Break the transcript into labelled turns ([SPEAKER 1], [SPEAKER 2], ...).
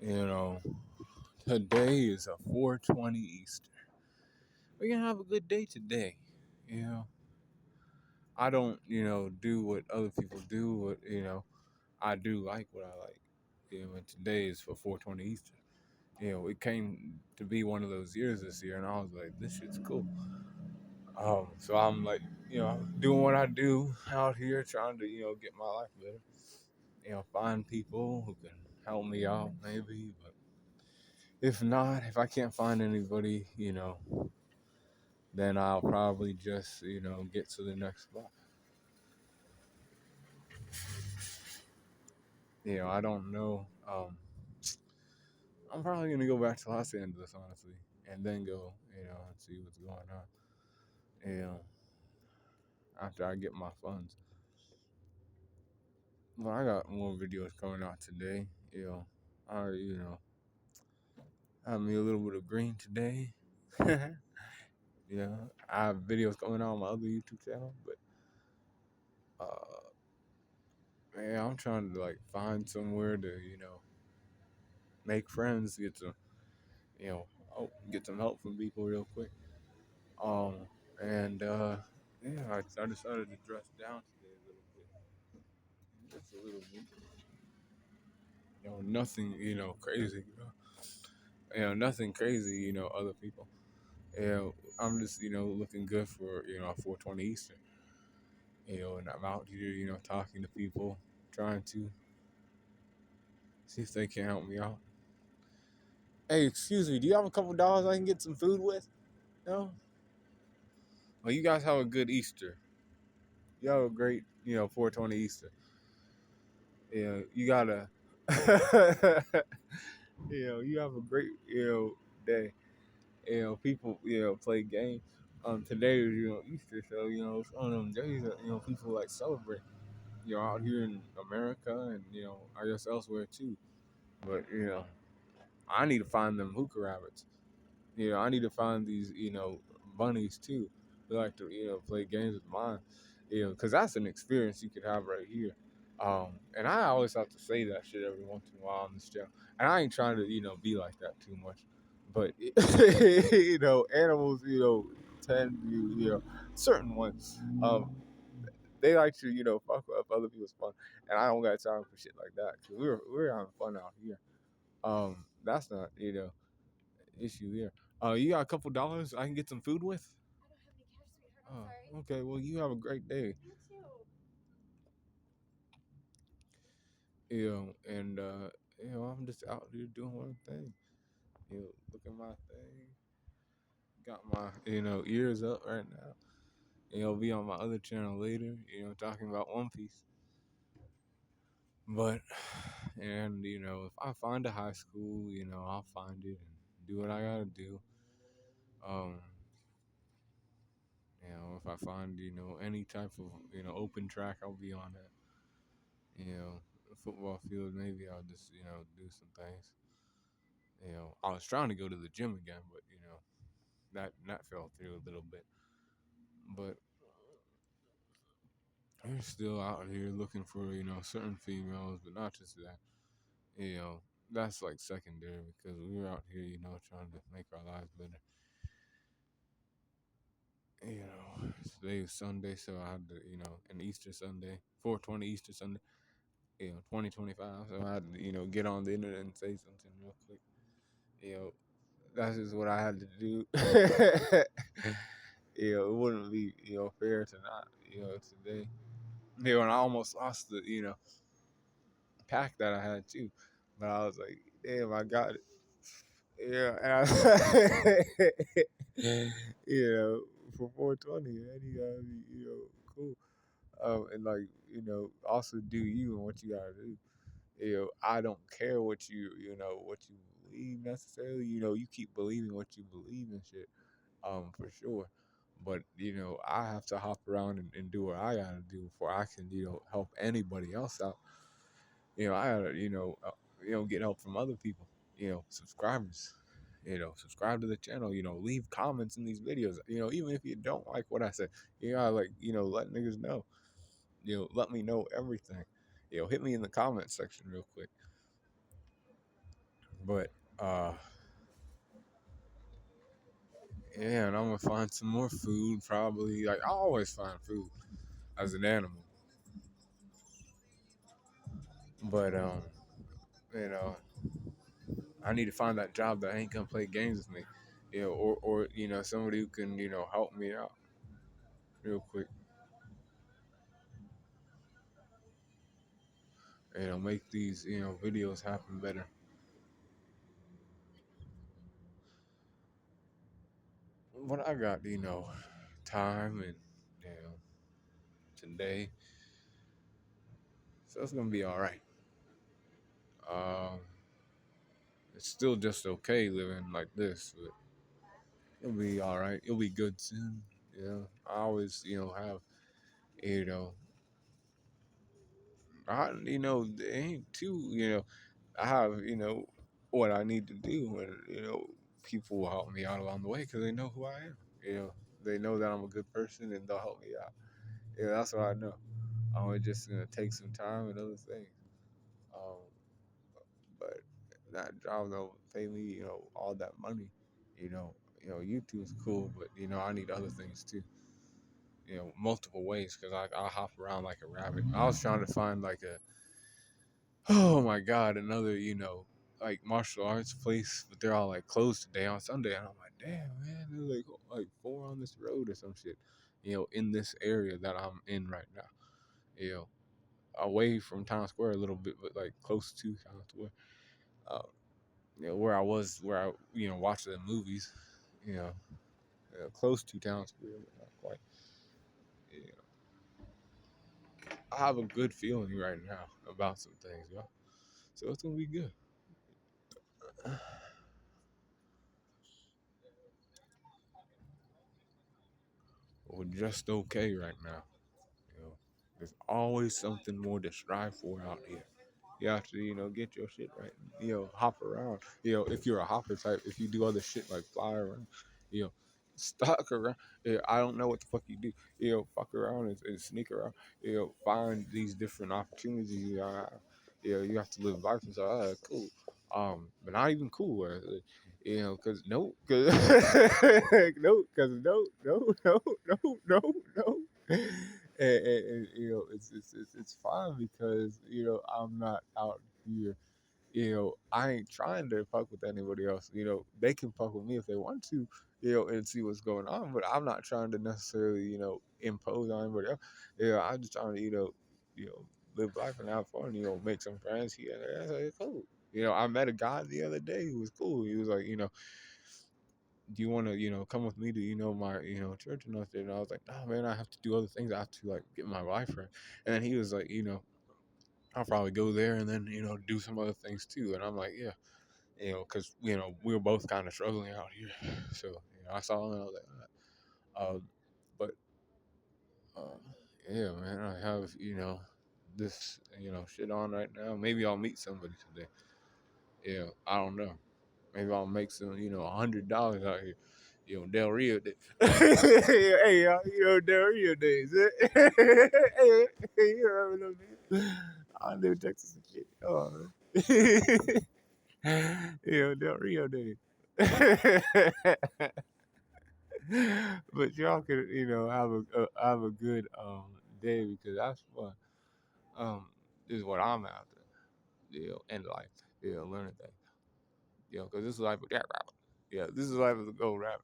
[SPEAKER 1] You know, today is a 420 Easter. We're gonna have a good day today. You know, I don't, do what other people do. I do like what I like. And today is for 420 Easter. It came to be one of those years this year, and I was like, this shit's cool. So I'm like, doing what I do out here, trying to, get my life better. Find people who can help me out, maybe. But if not, if I can't find anybody, then I'll probably just, get to the next spot. I don't know. I'm probably gonna go back to Los Angeles, honestly, and then go, and see what's going on. After I get my funds. But I got more videos coming out today. I, had me a little bit of green today. I have videos coming out on my other YouTube channel, but man, I'm trying to like find somewhere to, make friends, you know, get some help from people real quick. Um, and yeah, I decided to dress down today a little bit, just a little bit. Nothing, crazy. Nothing crazy. Other people. I'm just, looking good for, a 420 Eastern. And I'm out here, talking to people, trying to see if they can help me out. Hey, excuse me, do you have a couple dollars I can get some food with? No? Well, you guys have a good Easter. You have a great, 420 Easter. You gotta, you have a great, day. People, play games. Today is, Easter, so, it's one of them days that, people like celebrate. Out here in America and, I guess elsewhere too. But, I need to find them hookah rabbits. I need to find these, bunnies too. They like to, play games with mine. Because that's an experience you could have right here. And I always have to say that shit every once in a while on this channel. And I ain't trying to, be like that too much. But, animals, tend to, certain ones, they like to, fuck up other people's fun. And I don't got time for shit like that. Because we're having fun out here. That's not, issue here. You got a couple dollars I can get some food with? I don't have any cash, sweetheart. I'm sorry. Okay, well, you have a great day. You too. And I'm just out here doing one thing. Look at my thing. Got my, ears up right now. Be on my other channel later, talking about One Piece. But, and, if I find a high school, I'll find it and do what I gotta do. Um, if I find, any type of, open track, I'll be on it. Football field, maybe I'll just, do some things. I was trying to go to the gym again, but, that fell through a little bit. But we're still out here looking for, certain females, but not just that. That's like secondary because we're out here, trying to make our lives better. Today was Sunday, so I had to, an Easter Sunday, 420 Easter Sunday, 2025. So I had to, get on the internet and say something real quick. That's just what I had to do. It wouldn't be, fair to not, today. And I almost lost the, pack that I had too. But I was like, damn, I got it. And for 420, man, you gotta be, cool. And like, also do you and what you gotta do. I don't care what what you believe necessarily. You keep believing what you believe and shit. For sure. But I have to hop around and do what I gotta do before I can, help anybody else out. I gotta, get help from other people. Subscribers. Subscribe to the channel. Leave comments in these videos. Even if you don't like what I said, you gotta like, let niggas know. Let me know everything. Hit me in the comment section real quick. But yeah, and I'm gonna find some more food probably. Like I always find food as an animal, but you know, I need to find that job that ain't gonna play games with me, or somebody who can help me out real quick, make these videos happen better. But I got time and you know today, so it's gonna be all right. Um, it's still just okay living like this, but it'll be all right. It'll be good soon. I always have you know it ain't too I have what I need to do, and people will help me out along the way because they know who I am. You know, they know that I'm a good person and they'll help me out. That's what I know. It's just gonna take some time and other things. Um, but that job don't pay me, all that money. YouTube's cool, but I need other things too. Multiple ways because I hop around like a rabbit. I was trying to find like a oh my god, another like martial arts place, but they're all like closed today on Sunday, and I'm like, damn man, there's like four on this road or some shit, in this area that I'm in right now, you know, away from Times Square a little bit, but like close to Times Square, uh, where I was, where I watched the movies, you know, close to Times Square, but not quite. You know, I have a good feeling right now about some things, so it's gonna be good. We're just okay right now. You know, there's always something more to strive for out here. You have to, get your shit right. Hop around. If you're a hopper type, if you do other shit like fly around, you know, stalk around. I don't know what the fuck you do. Fuck around and sneak around. Find these different opportunities you have. You have to live life and say, cool. But not even cool. Cause no, cause no, cause no, no, no, no, no, no. And it's fine because I'm not out here. I ain't trying to fuck with anybody else. They can fuck with me if they want to. And see what's going on. But I'm not trying to necessarily impose on anybody else. I'm just trying to live life and have fun. Make some friends here and there. That's like, cool. I met a guy the other day who was cool. He was like, do you want to come with me to my church and all that? And I was like, no man, I have to do other things. I have to like get my life right. And then he was like, I'll probably go there and then do some other things too. And I'm like, yeah, because we were both kind of struggling out here. So I saw him and I was like, all right. But uh, yeah, man, I have this shit on right now. Maybe I'll meet somebody today. I don't know. Maybe I'll make some $100 out here. Del Rio Day. Hey, y'all, Del Rio days. Hey, you remember them days? I live in Texas and shit. Oh, Del Rio days. But y'all can, have a good day because that's fun. This is what I'm after, in life, learning things, because this is life with that rapper. Yeah, this is life as a go rapper.